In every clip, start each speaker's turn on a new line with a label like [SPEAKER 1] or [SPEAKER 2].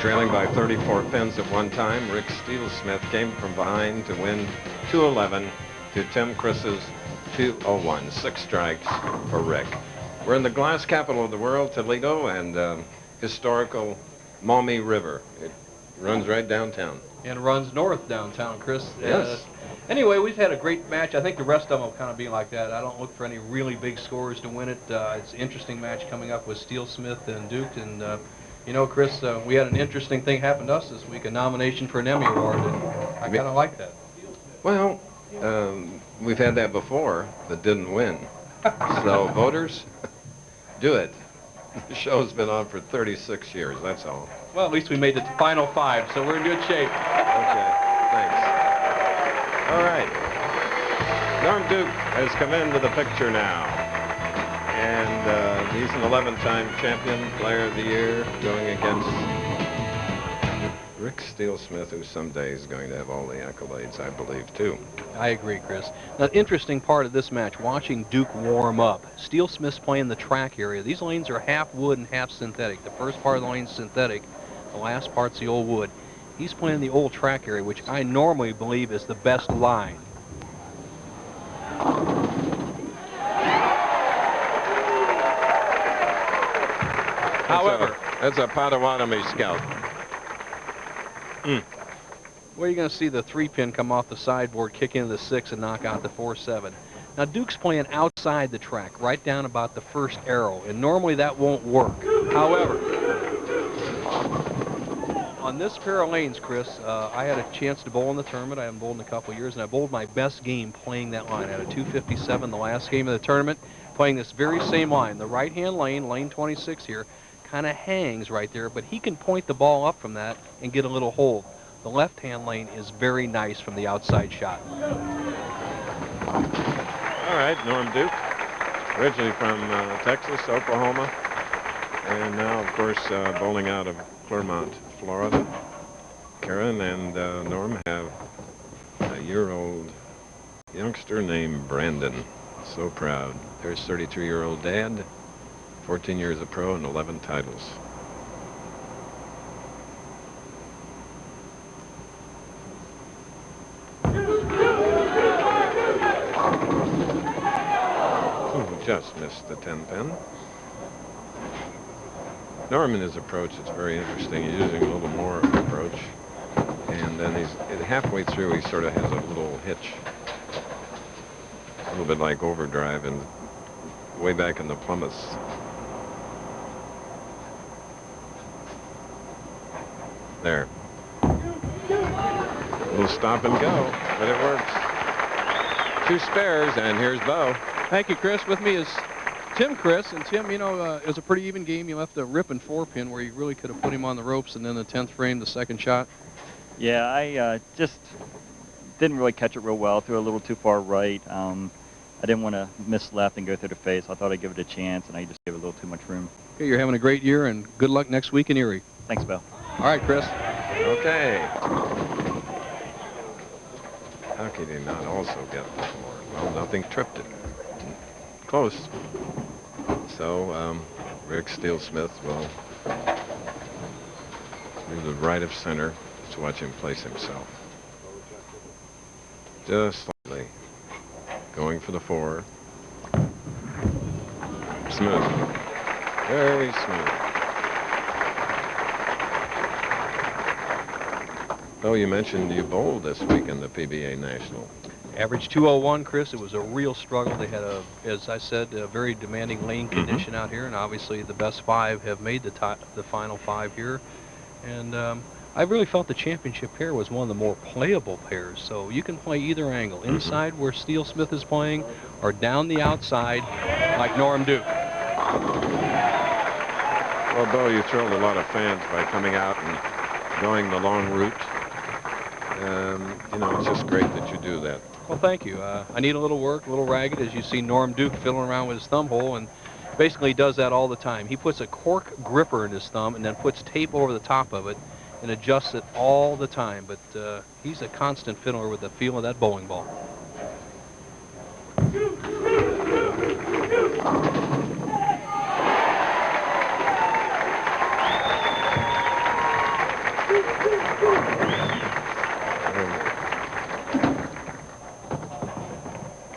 [SPEAKER 1] Trailing by 34 pins at one time, Rick Steelsmith came from behind to win 211 to Tim Chris's 201. 6 strikes for Rick. We're in the glass capital of the world, Toledo, and historical Maumee River. It runs right downtown.
[SPEAKER 2] And runs north downtown, Chris.
[SPEAKER 1] Yes.
[SPEAKER 2] Anyway, we've had a great match. I think the rest of them will kind of be like that. I don't look for any really big scores to win it. It's an interesting match coming up with Steelsmith and Duke. And, you know, Chris, we had an interesting thing happen to us this week, a nomination for an Emmy Award, and I kind of like that.
[SPEAKER 1] Well, we've had that before that didn't win. So, voters, do it. The show's been on for 36 years, that's all.
[SPEAKER 2] Well, at least we made the final 5, so we're in good shape.
[SPEAKER 1] Okay, thanks. All right. Norm Duke has come into the picture now. And he's an 11-time champion, player of the year, going against Rick Steelsmith, who someday is going to have all the accolades, I believe, too.
[SPEAKER 2] I agree, Chris. The interesting part of this match, watching Duke warm up. Steelsmith's playing the track area. These lanes are half wood and half synthetic. The first part of the lane's synthetic. The last part's the old wood. He's playing the old track area, which I normally believe is the best line. However,
[SPEAKER 1] that's a Potawatomi Scout.
[SPEAKER 2] Where you're going to see the 3-pin come off the sideboard, kick into the 6, and knock out the 4-7. Now, Duke's playing outside the track, right down about the first arrow, and normally that won't work. However, on this pair of lanes, Chris, I had a chance to bowl in the tournament. I haven't bowled in a couple of years, and I bowled my best game playing that line. I had a 257 the last game of the tournament, playing this very same line. The right-hand lane, lane 26 here, kind of hangs right there, but he can point the ball up from that and get a little hold. The left-hand lane is very nice from the outside shot.
[SPEAKER 1] All right, Norm Duke, originally from Texas, Oklahoma, and now, of course, bowling out of Clermont, Florida. Karen and Norm have a year-old youngster named Brandon. So proud. There's 32-year-old dad, 14 years of pro, and 11 titles. Just missed the 10-pin. Norm in his approach, it's very interesting. He's using a little more approach. And then halfway through, he sort of has a little hitch. A little bit like overdrive and way back in the plummets. There. A little stop and go, but it works. 2 spares, and here's Bo.
[SPEAKER 2] Thank you, Chris. With me is Tim, Chris. And Tim, you know, it was a pretty even game. You left a ripping 4-pin where you really could have put him on the ropes, and then the 10th frame, the second shot.
[SPEAKER 3] Yeah, I just didn't really catch it real well. Threw a little too far right. I didn't want to miss left and go through the face. I thought I'd give it a chance, and I just gave it a little too much room.
[SPEAKER 2] Okay, you're having a great year, and good luck next week in Erie.
[SPEAKER 3] Thanks, Bill.
[SPEAKER 2] All right, Chris.
[SPEAKER 1] Okay. How could he not also get the 4? Well, nothing tripped it. Close. So, Rick Steelsmith will do the right of center. Let's watch him place himself. Just slightly. Going for the 4. Smooth. Very smooth. Oh, you mentioned you bowled this week in the PBA National.
[SPEAKER 2] Average 201, Chris. It was a real struggle. They had, as I said, a very demanding lane condition out here, and obviously the best 5 have made the final 5 here. And I really felt the championship pair was one of the more playable pairs. So you can play either angle, inside where Steelsmith is playing, or down the outside like Norm Duke.
[SPEAKER 1] Well, Bo, you thrilled a lot of fans by coming out and going the long route. You know, it's just great that you do that.
[SPEAKER 2] Well, thank you. I need a little work, a little ragged, as you see Norm Duke fiddling around with his thumb hole, and basically does that all the time. He puts a cork gripper in his thumb and then puts tape over the top of it and adjusts it all the time. But he's a constant fiddler with the feel of that bowling ball.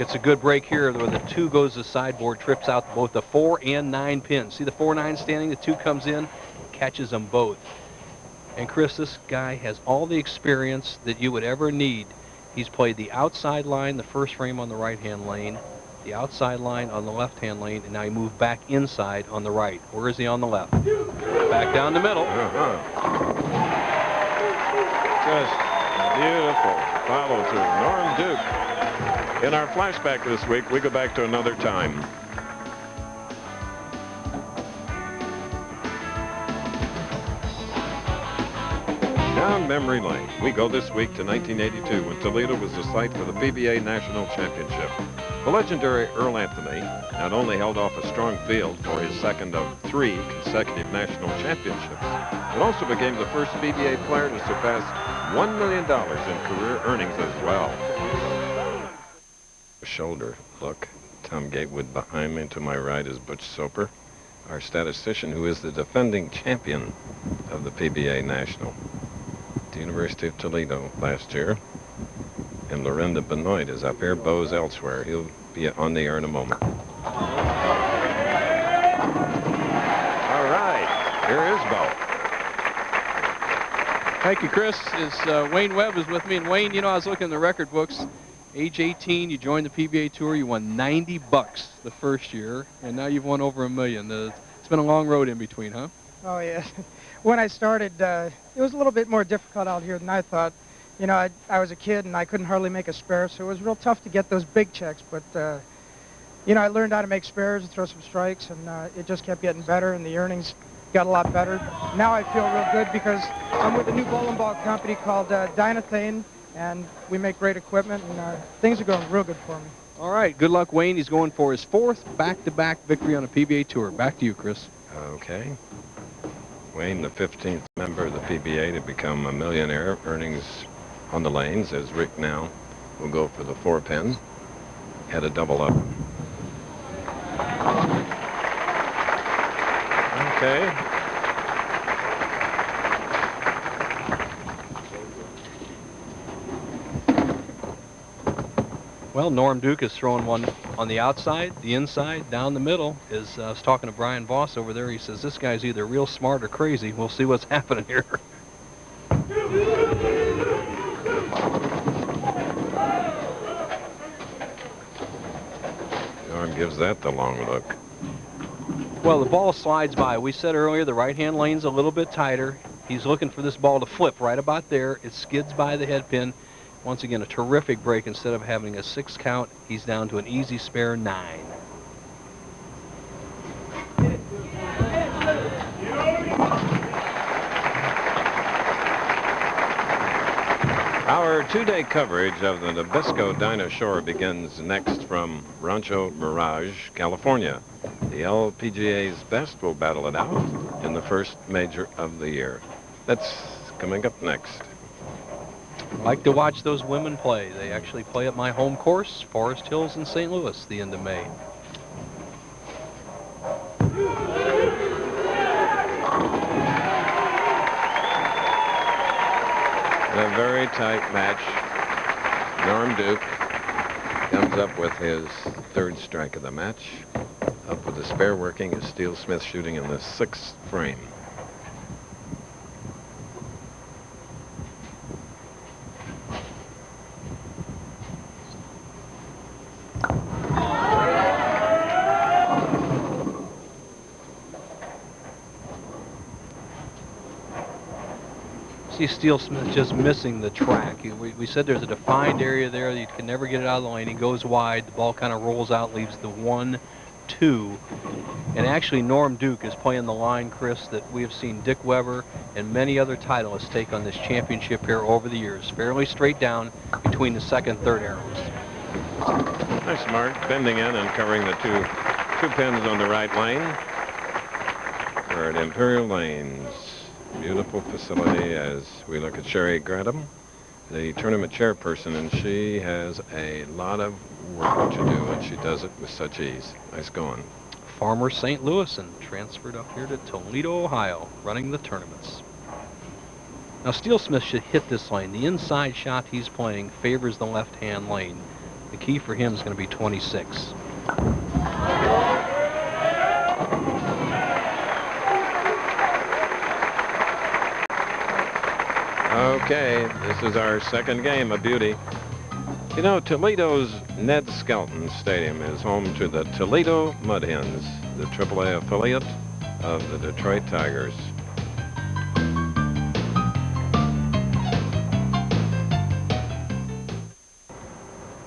[SPEAKER 2] It's a good break here where the 2 goes to the sideboard, trips out both the 4 and 9 pins. See the 4-9 standing, the 2 comes in, catches them both. And Chris, this guy has all the experience that you would ever need. He's played the outside line, the first frame on the right-hand lane, the outside line on the left-hand lane, and now he moved back inside on the right. Where is he on the left? Back down the middle.
[SPEAKER 1] Just beautiful follow through. Norm Duke. In our flashback this week, we go back to another time. Down memory lane, we go this week to 1982 when Toledo was the site for the PBA National Championship. The legendary Earl Anthony not only held off a strong field for his second of 3 consecutive national championships, but also became the first PBA player to surpass $1 million in career earnings as well. Shoulder look. Tom Gatewood behind me. To my right is Butch Soper, our statistician, who is the defending champion of the PBA National. The University of Toledo last year. And Lorinda Benoit is up here. Bo's elsewhere. He'll be on the air in a moment. All right. Here is Bo.
[SPEAKER 2] Thank you, Chris. Wayne Webb is with me. And Wayne, you know, I was looking in the record books. Age 18, you joined the PBA Tour. You won $90 the first year. And now you've won over $1 million. It's been a long road in between, huh?
[SPEAKER 4] Oh, yeah. When I started, it was a little bit more difficult out here than I thought. You know, I was a kid and I couldn't hardly make a spare, so it was real tough to get those big checks. But, you know, I learned how to make spares and throw some strikes, and it just kept getting better, and the earnings got a lot better. Now I feel real good because I'm with a new bowling ball company called Dynathane, and we make great equipment, and things are going real good for me.
[SPEAKER 2] All right. Good luck, Wayne. He's going for his 4th back-to-back victory on a PBA Tour. Back to you, Chris.
[SPEAKER 1] Okay. Wayne, the 15th member of the PBA to become a millionaire. Earnings on the lanes as Rick now will go for the 4-pin. Had a double up. Okay.
[SPEAKER 2] Well, Norm Duke is throwing one on the outside, the inside, down the middle. I was talking to Brian Voss over there. He says this guy's either real smart or crazy. We'll see what's happening here.
[SPEAKER 1] Norm gives that the long look.
[SPEAKER 2] Well, the ball slides by. We said earlier the right-hand lane's a little bit tighter. He's looking for this ball to flip right about there. It skids by the head pin. Once again, a terrific break. Instead of having a 6 count, he's down to an easy spare 9.
[SPEAKER 1] Our 2-day coverage of the Nabisco Dinah Shore begins next from Rancho Mirage, California. The LPGA's best will battle it out in the first major of the year. That's coming up next.
[SPEAKER 2] I like to watch those women play. They actually play at my home course, Forest Hills in St. Louis, the end of May.
[SPEAKER 1] A very tight match. Norm Duke comes up with his 3rd strike of the match. Up with the spare working is Steelsmith shooting in the 6th frame.
[SPEAKER 2] See Steelsmith just missing the track. We said there's a defined area there. You can never get it out of the lane. He goes wide. The ball kind of rolls out, leaves the 1, 2. And actually, Norm Duke is playing the line, Chris, that we have seen Dick Weber and many other titleists take on this championship here over the years. Fairly straight down between the 2nd, 3rd arrows.
[SPEAKER 1] Nice mark, bending in and covering the two pins on the right lane. We're at Imperial Lanes. Beautiful facility as we look at Sherry Gradham, the tournament chairperson, and she has a lot of work to do, and she does it with such ease. Nice going.
[SPEAKER 2] Former St. Louis and transferred up here to Toledo, Ohio, running the tournaments. Now Steelsmith should hit this lane. The inside shot he's playing favors the left-hand lane. The key for him is going to be 26.
[SPEAKER 1] Okay, this is our second game, a beauty. You know, Toledo's Ned Skelton Stadium is home to the Toledo Mud Hens, the AAA affiliate of the Detroit Tigers.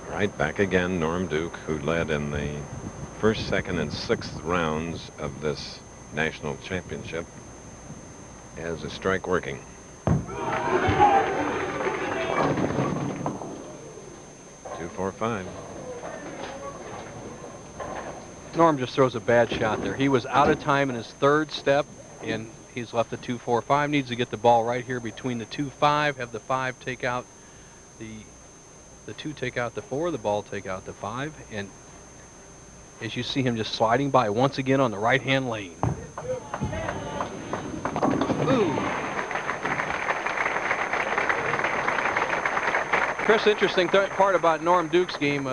[SPEAKER 1] All right, back again, Norm Duke, who led in the first, second, and sixth rounds of this national championship, has a strike working. Two, 4, 5.
[SPEAKER 2] Norm just throws a bad shot there. He was out of time in his third step, and he's left the 2-4-5. Needs to get the ball right here between the 2-5, have the 5 take out the 2 take out the 4, the ball take out the 5, and as you see him just sliding by once again on the right-hand lane. Ooh. Chris, interesting part about Norm Duke's game,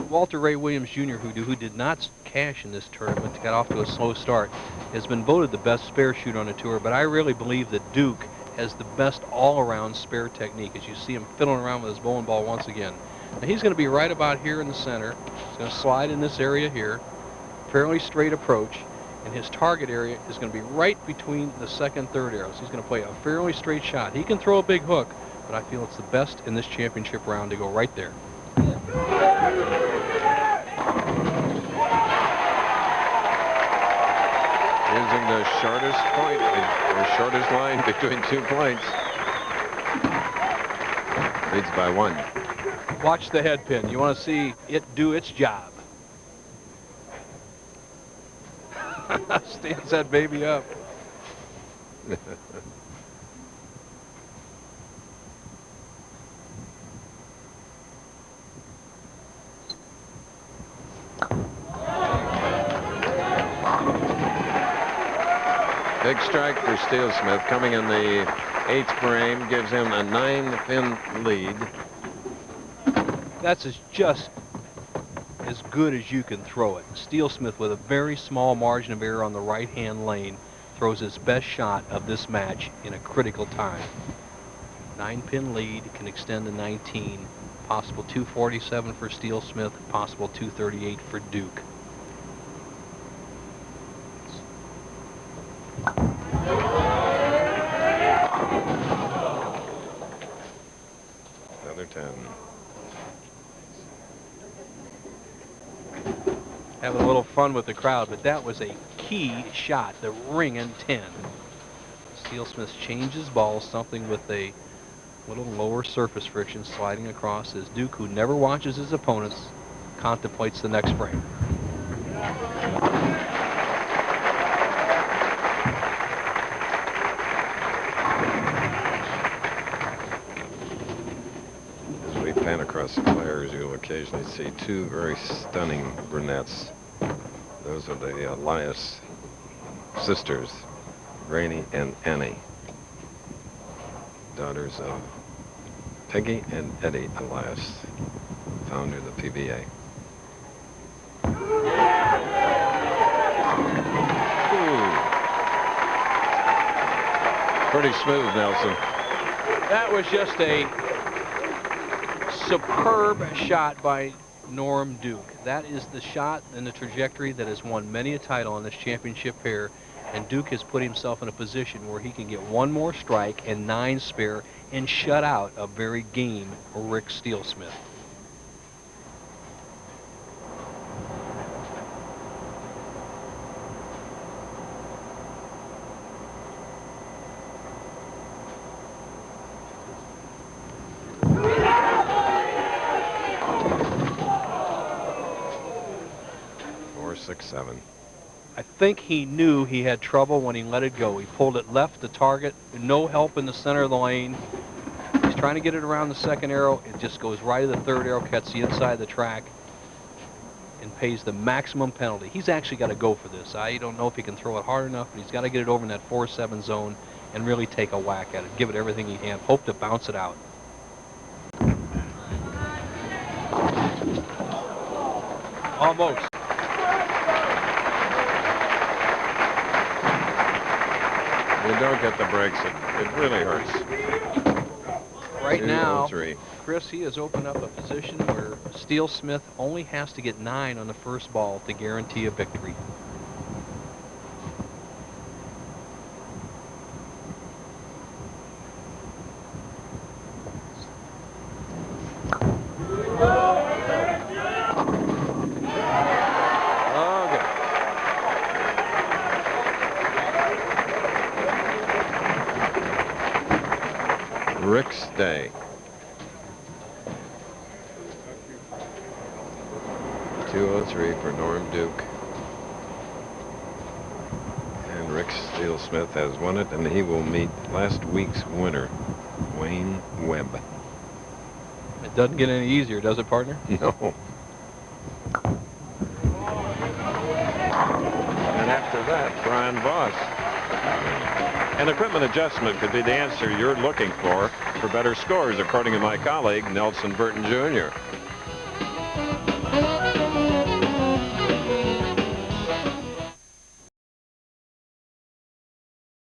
[SPEAKER 2] Walter Ray Williams Jr., who did not cash in this tournament, got off to a slow start, has been voted the best spare shooter on the tour, but I really believe that Duke has the best all-around spare technique, as you see him fiddling around with his bowling ball once again. Now he's going to be right about here in the center. He's going to slide in this area here, fairly straight approach, and his target area is going to be right between the second, third arrows. He's going to play a fairly straight shot. He can throw a big hook, but I feel it's the best in this championship round to go right there.
[SPEAKER 1] Using the shortest point, or shortest line between 2 points. Leads by 1.
[SPEAKER 2] Watch the head pin. You want to see it do its job. Stands that baby up.
[SPEAKER 1] Big strike for Steelsmith, coming in the 8th frame, gives him a 9-pin lead.
[SPEAKER 2] That's just as good as you can throw it. Steelsmith, with a very small margin of error on the right-hand lane, throws his best shot of this match in a critical time. 9-pin lead, can extend to 19. Possible 247 for Steelsmith, possible 238 for Duke.
[SPEAKER 1] Another 10.
[SPEAKER 2] Having a little fun with the crowd, but that was a key shot, the ringing 10. Steelsmith changes ball, something with a little lower surface friction sliding across as Duke, who never watches his opponents, contemplates the next frame.
[SPEAKER 1] As we pan across the players, you'll occasionally see 2 very stunning brunettes. Those are the Elias sisters, Rainey and Annie, daughters of Peggy and Eddie Elias, founder of the PBA. Ooh. Pretty smooth, Nelson.
[SPEAKER 2] That was just a superb shot by Norm Duke. That is the shot and the trajectory that has won many a title on this championship pair, and Duke has put himself in a position where he can get 1 more strike and 9 spare and shut out a very game Rick Steelsmith. I think he knew he had trouble when he let it go. He pulled it left to target, no help in the center of the lane. He's trying to get it around the second arrow. It just goes right to the third arrow, cuts the inside of the track, and pays the maximum penalty. He's actually got to go for this. I don't know if he can throw it hard enough, but he's got to get it over in that 4-7 zone and really take a whack at it, give it everything he can, hope to bounce it out. Almost.
[SPEAKER 1] You don't get the breaks. It really hurts.
[SPEAKER 2] Right now,
[SPEAKER 1] 203.
[SPEAKER 2] Chris, he has opened up a position where Steelsmith only has to get 9 on the first ball to guarantee a victory.
[SPEAKER 1] Rick's Day. 203 for Norm Duke. And Rick Steelsmith has won it, and he will meet last week's winner, Wayne Webb.
[SPEAKER 2] It doesn't get any easier, does it, partner?
[SPEAKER 1] No. And after that, Brian Voss. An equipment adjustment could be the answer you're looking for better scores, according to my colleague, Nelson Burton Jr.